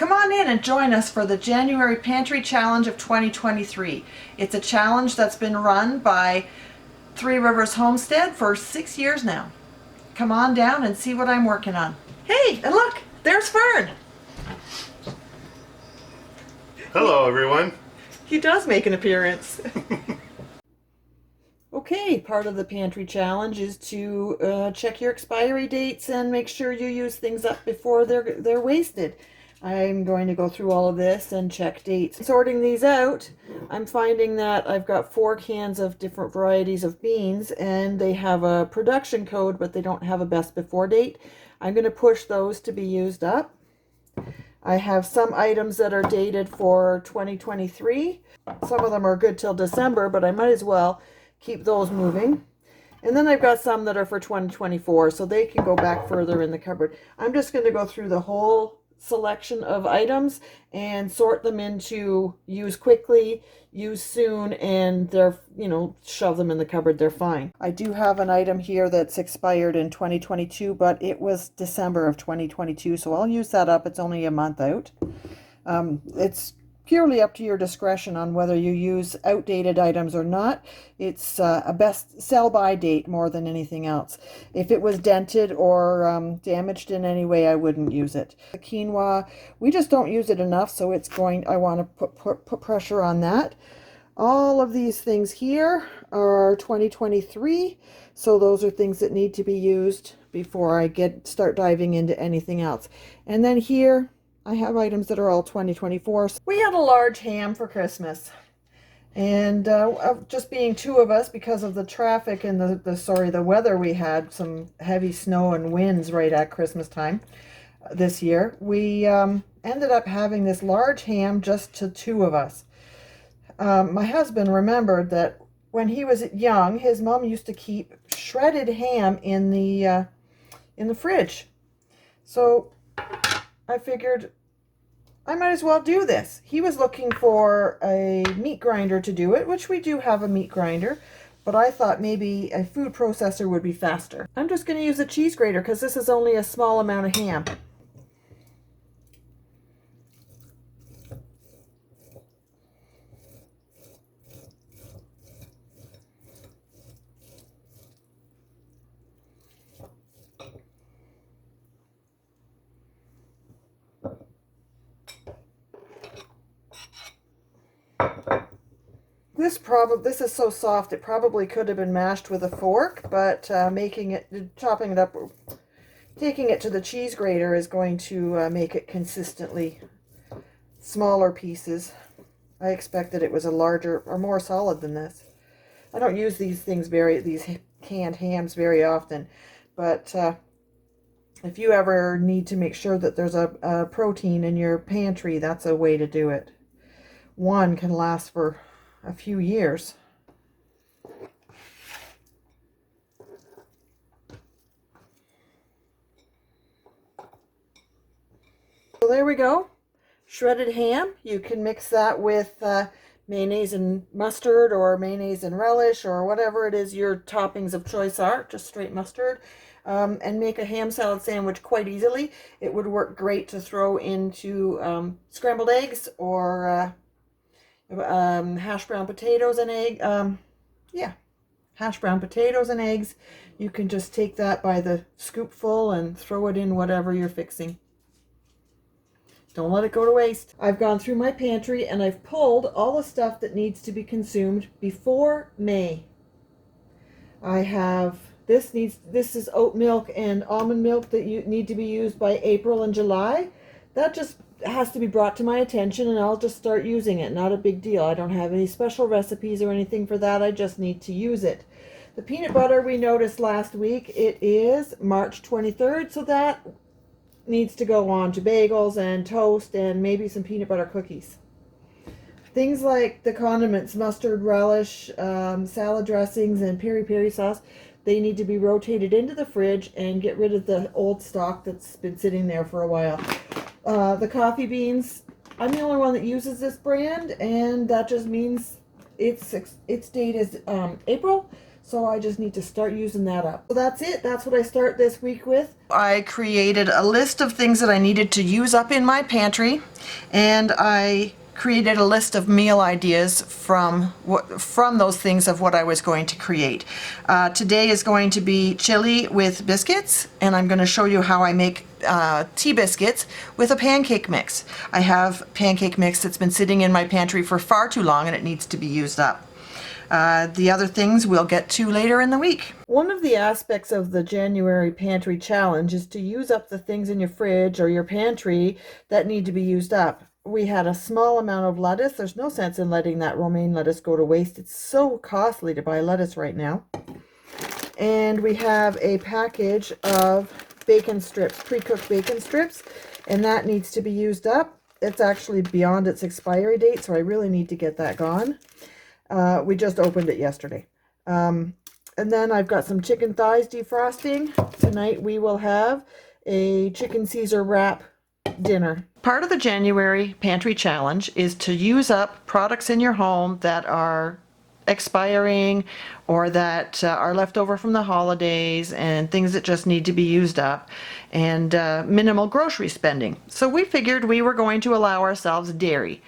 Come on in and join us for the January Pantry Challenge of 2023. It's a challenge that's been run by Three Rivers Homestead for 6 years now. Come on down and see what I'm working on. Hey, and look, there's Fern. Hello, everyone. He does make an appearance. Okay, part of the pantry challenge is to check your expiry dates and make sure you use things up before they're wasted. I'm going to go through all of this and check dates. Sorting these out, I'm finding that I've got 4 cans of different varieties of beans and they have a production code, but they don't have a best before date. I'm going to push those to be used up. I have some items that are dated for 2023. Some of them are good till December, but I might as well keep those moving. And then I've got some that are for 2024, so they can go back further in the cupboard. I'm just going to go through the whole selection of items and sort them into use quickly, use soon, and they're, shove them in the cupboard. They're fine. I do have an item here that's expired in 2022, but it was December of 2022, so I'll use that up. It's only a month out. It's purely up to your discretion on whether you use outdated items or not. It's a best sell-by date more than anything else. If it was dented or damaged in any way, I wouldn't use it. The quinoa, we just don't use it enough, so I want to put pressure on that. All of these things here are 2023, so those are things that need to be used before I start diving into anything else. And then here, I have items that are all 2024. We had a large ham for Christmas, and just being 2 of us because of the traffic and the weather, we had some heavy snow and winds right at Christmas time this year. We ended up having this large ham just to 2 of us. My husband remembered that when he was young, his mom used to keep shredded ham in the fridge. So I figured I might as well do this. He was looking for a meat grinder to do it, which we do have a meat grinder, but I thought maybe a food processor would be faster. I'm just going to use a cheese grater because this is only a small amount of ham. This is so soft it probably could have been mashed with a fork, but taking it to the cheese grater is going to make it consistently smaller pieces. I expected it was a larger or more solid than this. I don't use these canned hams very often, but if you ever need to make sure that there's a protein in your pantry, that's a way to do it. One can last for a few years. So there we go. Shredded ham. You can mix that with mayonnaise and mustard, or mayonnaise and relish, or whatever it is your toppings of choice are, just straight mustard, and make a ham salad sandwich quite easily. It would work great to throw into scrambled eggs or hash brown potatoes and hash brown potatoes and eggs. You can just take that by the scoopful and throw it in whatever you're fixing. Don't let it go to waste. I've gone through my pantry and I've pulled all the stuff that needs to be consumed before May. I have this is oat milk and almond milk that need to be used by April and July. That just has to be brought to my attention and I'll just start using it. Not a big deal. I don't have any special recipes or anything for that. I just need to use it. The peanut butter we noticed last week, it is March 23rd, so that needs to go on to bagels and toast and maybe some peanut butter cookies. Things like the condiments, mustard, relish, salad dressings, and peri-peri sauce, they need to be rotated into the fridge and get rid of the old stock that's been sitting there for a while. The coffee beans, I'm the only one that uses this brand, and that just means its date is April, So I just need to start using that up. So that's it. That's what I start this week with. I created a list of things that I needed to use up in my pantry, and I created a list of meal ideas from those things of what I was going to create. Today is going to be chili with biscuits, and I'm going to show you how I make tea biscuits with a pancake mix. I have pancake mix that's been sitting in my pantry for far too long and it needs to be used up. The other things we'll get to later in the week. One of the aspects of the January Pantry Challenge is to use up the things in your fridge or your pantry that need to be used up. We had a small amount of lettuce. There's no sense in letting that romaine lettuce go to waste. It's so costly to buy lettuce right now. And we have a package of bacon strips, pre-cooked bacon strips, and that needs to be used up. It's actually beyond its expiry date, so I really need to get that gone. We just opened it yesterday. And then I've got some chicken thighs defrosting. Tonight we will have a chicken Caesar wrap dinner. Part of the January Pantry Challenge is to use up products in your home that are expiring or that are left over from the holidays and things that just need to be used up, and minimal grocery spending. So we figured we were going to allow ourselves dairy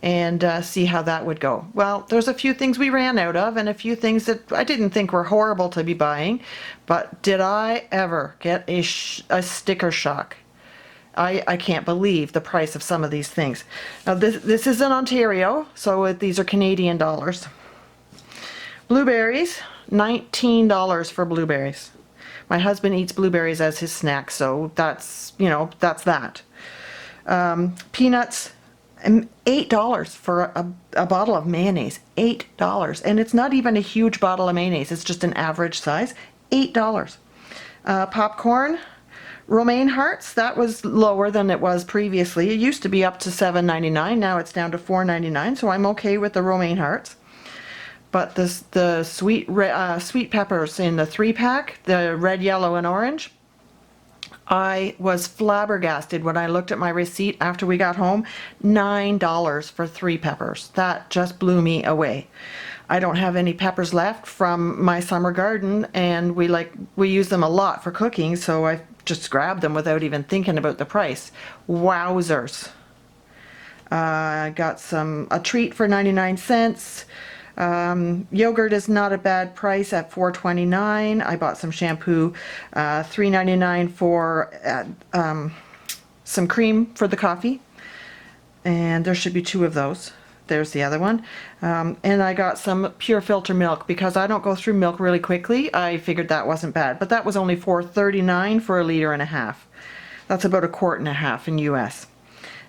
and see how that would go. Well, there's a few things we ran out of and a few things that I didn't think were horrible to be buying, but did I ever get a sticker shock. I can't believe the price of some of these things. Now this is in Ontario, so these are Canadian dollars. Blueberries, $19 for blueberries. My husband eats blueberries as his snack, so that's, that's that. Peanuts, $8 for a bottle of mayonnaise. $8. And it's not even a huge bottle of mayonnaise. It's just an average size. $8. Popcorn, romaine hearts, that was lower than it was previously. It used to be up to $7.99. Now it's down to $4.99, so I'm okay with the romaine hearts. But the sweet peppers in the 3-pack, the red, yellow, and orange, I was flabbergasted when I looked at my receipt after we got home. $9 for 3 peppers. That just blew me away. I don't have any peppers left from my summer garden, and we use them a lot for cooking, so I just grabbed them without even thinking about the price. Wowzers. I got a treat for 99 cents. Yogurt is not a bad price at $4.29. I bought some shampoo, $3.99 for some cream for the coffee, and there should be 2 of those. There's the other one. And I got some pure filter milk because I don't go through milk really quickly. I figured that wasn't bad, but that was only $4.39 for 1.5 liters. That's about 1.5 quarts in US.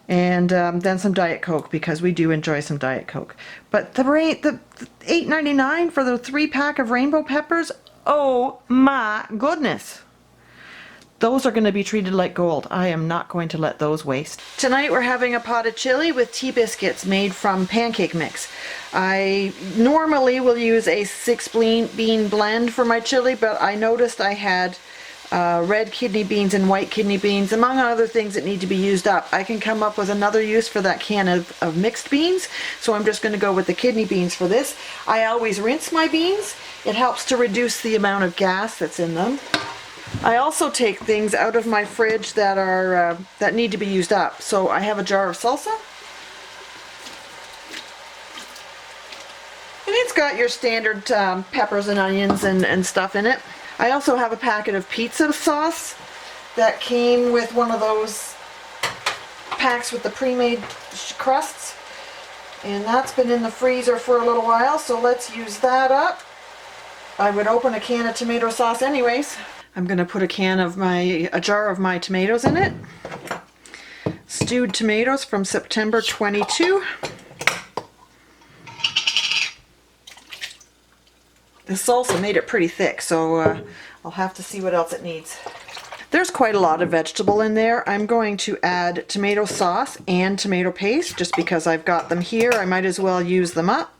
And then some Diet Coke, because we do enjoy some Diet Coke. But the $8.99 for the 3-pack of rainbow peppers, oh my goodness. Those are going to be treated like gold. I am not going to let those waste. Tonight we're having a pot of chili with tea biscuits made from pancake mix. I normally will use a 6-bean blend for my chili, but I noticed I had red kidney beans and white kidney beans, among other things that need to be used up. I can come up with another use for that can of mixed beans, so I'm just going to go with the kidney beans for this. I always rinse my beans. It helps to reduce the amount of gas that's in them. I also take things out of my fridge that need to be used up. So I have a jar of salsa, and it's got your standard peppers and onions and stuff in it. I also have a packet of pizza sauce that came with one of those packs with the pre-made crusts, and that's been in the freezer for a little while, so let's use that up. I would open a can of tomato sauce anyways. I'm going to put a jar of my tomatoes in it. Stewed tomatoes from September 22. The salsa made it pretty thick, so I'll have to see what else it needs. There's quite a lot of vegetable in there. I'm going to add tomato sauce and tomato paste just because I've got them here. I might as well use them up.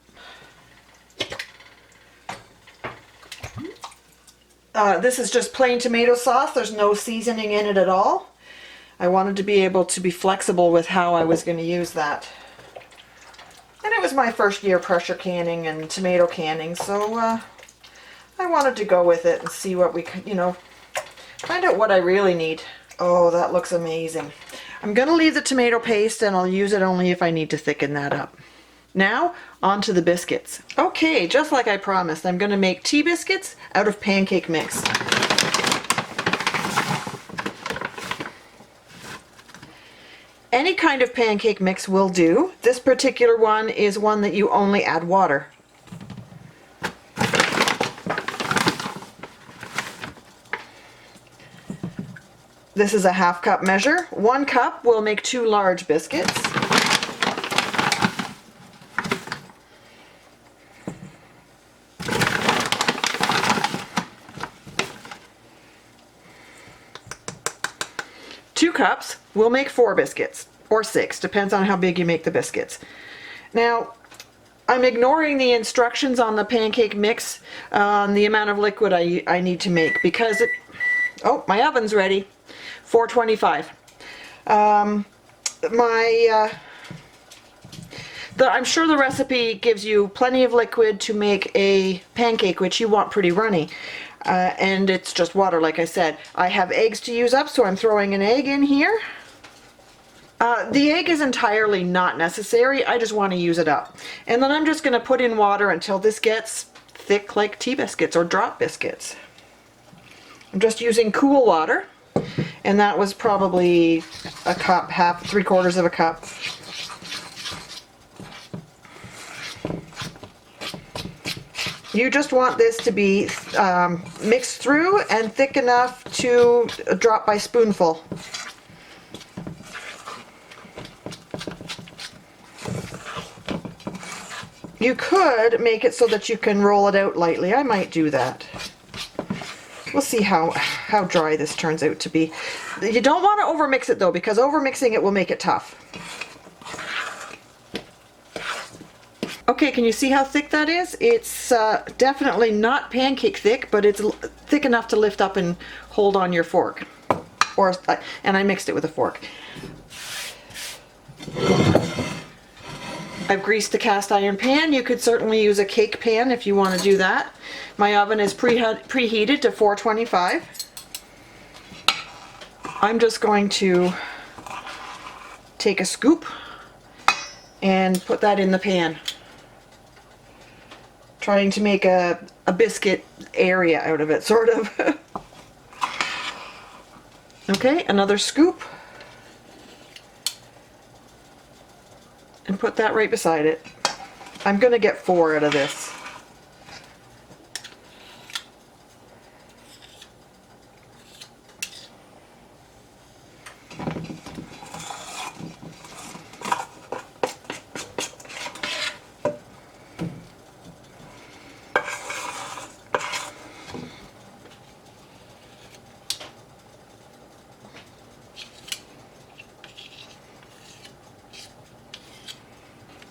This is just plain tomato sauce. There's no seasoning in it at all. I wanted to be able to be flexible with how I was going to use that. And it was my first year pressure canning and tomato canning, so I I wanted to go with it and see what we could, find out what I really need. Oh, that looks amazing. I'm gonna leave the tomato paste and I'll use it only if I need to thicken that up. Now, on to the biscuits. Okay, just like I promised, I'm gonna make tea biscuits out of pancake mix. Any kind of pancake mix will do. This particular one is one that you only add water. This is a 1/2 cup measure. 1 cup will make 2 large biscuits. Two cups will make 4 biscuits, or 6, depends on how big you make the biscuits. Now, I'm ignoring the instructions on the pancake mix on the amount of liquid I need to make because oh, my oven's ready. 425. I'm sure the recipe gives you plenty of liquid to make a pancake, which you want pretty runny. And it's just water, like I said. I have eggs to use up, so I'm throwing an egg in here. The egg is entirely not necessary. I just want to use it up. And then I'm just going to put in water until this gets thick like tea biscuits or drop biscuits. I'm just using cool water. And that was probably a cup, 3/4 of a cup. You just want this to be mixed through and thick enough to drop by spoonful. You could make it so that you can roll it out lightly. I might do that. We'll see how dry this turns out to be. You don't want to overmix it though, because overmixing it will make it tough. Okay, can you see how thick that is? It's definitely not pancake thick, but it's thick enough to lift up and hold on your fork. And I mixed it with a fork. I've greased the cast iron pan. You could certainly use a cake pan if you want to do that. My oven is preheated to 425. I'm just going to take a scoop and put that in the pan. Trying to make a biscuit area out of it, sort of. Okay, another scoop. And put that right beside it. I'm going to get 4 out of this.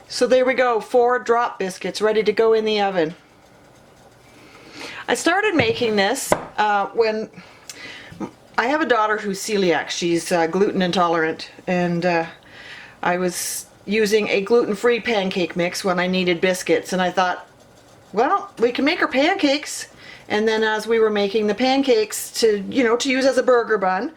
So there we go, 4 drop biscuits ready to go in the oven. I started making this when I have a daughter who's celiac. She's gluten intolerant, and I was using a gluten-free pancake mix when I needed biscuits, and I thought, well, we can make her pancakes. And then as we were making the pancakes to use as a burger bun,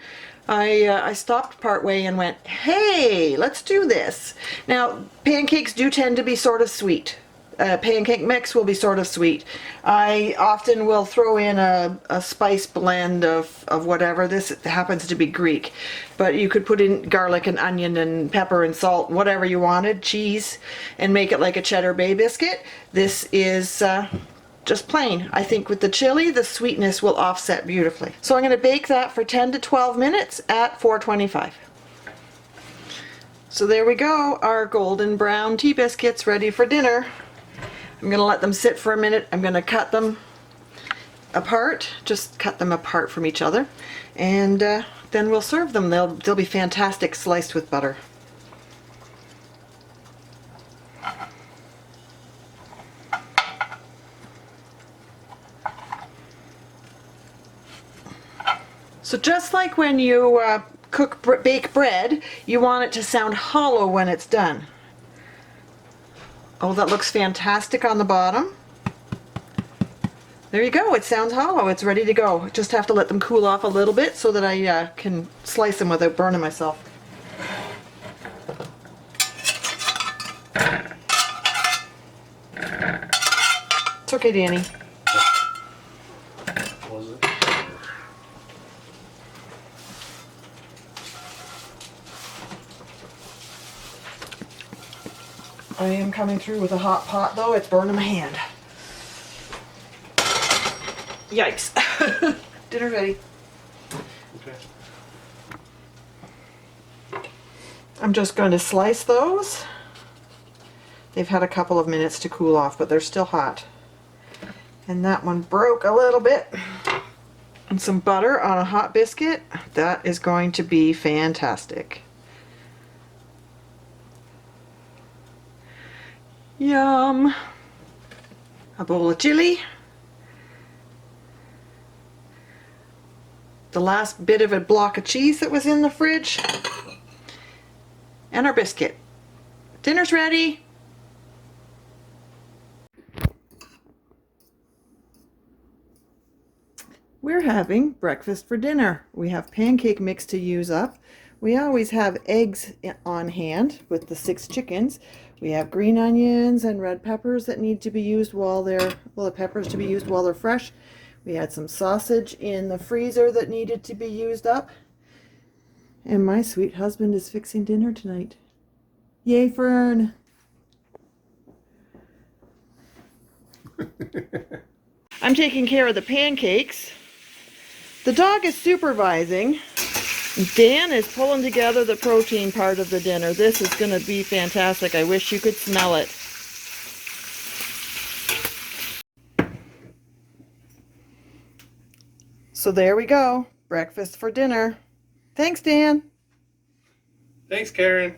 I stopped partway and went, hey, let's do this. Now, pancakes do tend to be sort of sweet. Pancake mix will be sort of sweet. I often will throw in a spice blend of whatever. This happens to be Greek, but you could put in garlic and onion and pepper and salt, whatever you wanted, cheese, and make it like a cheddar bay biscuit. This is just plain. I think with the chili, the sweetness will offset beautifully. So I'm going to bake that for 10 to 12 minutes at 425. So there we go, our golden brown tea biscuits ready for dinner. I'm going to let them sit for a minute. I'm going to cut them apart, just cut them apart from each other, and then we'll serve them. They'll be fantastic sliced with butter. So just like when you bake bread, you want it to sound hollow when it's done. Oh, that looks fantastic on the bottom. There you go. It sounds hollow. It's ready to go. Just have to let them cool off a little bit so that I can slice them without burning myself. It's okay, Danny. Was it? I am coming through with a hot pot though. It's burning my hand. Yikes. Dinner ready. Okay. I'm just going to slice those. They've had a couple of minutes to cool off, but they're still hot. And that one broke a little bit. And some butter on a hot biscuit. That is going to be fantastic. Yum. A bowl of chili. The last bit of a block of cheese that was in the fridge. And our biscuit. Dinner's ready. We're having breakfast for dinner. We have pancake mix to use up. We always have eggs on hand with the 6 chickens. We have green onions and red peppers that need to be used while the peppers to be used while they're fresh. We had some sausage in the freezer that needed to be used up. And my sweet husband is fixing dinner tonight. Yay, Fern! I'm taking care of the pancakes. The dog is supervising. Dan is pulling together the protein part of the dinner. This is going to be fantastic. I wish you could smell it. So there we go. Breakfast for dinner. Thanks, Dan. Thanks, Karen.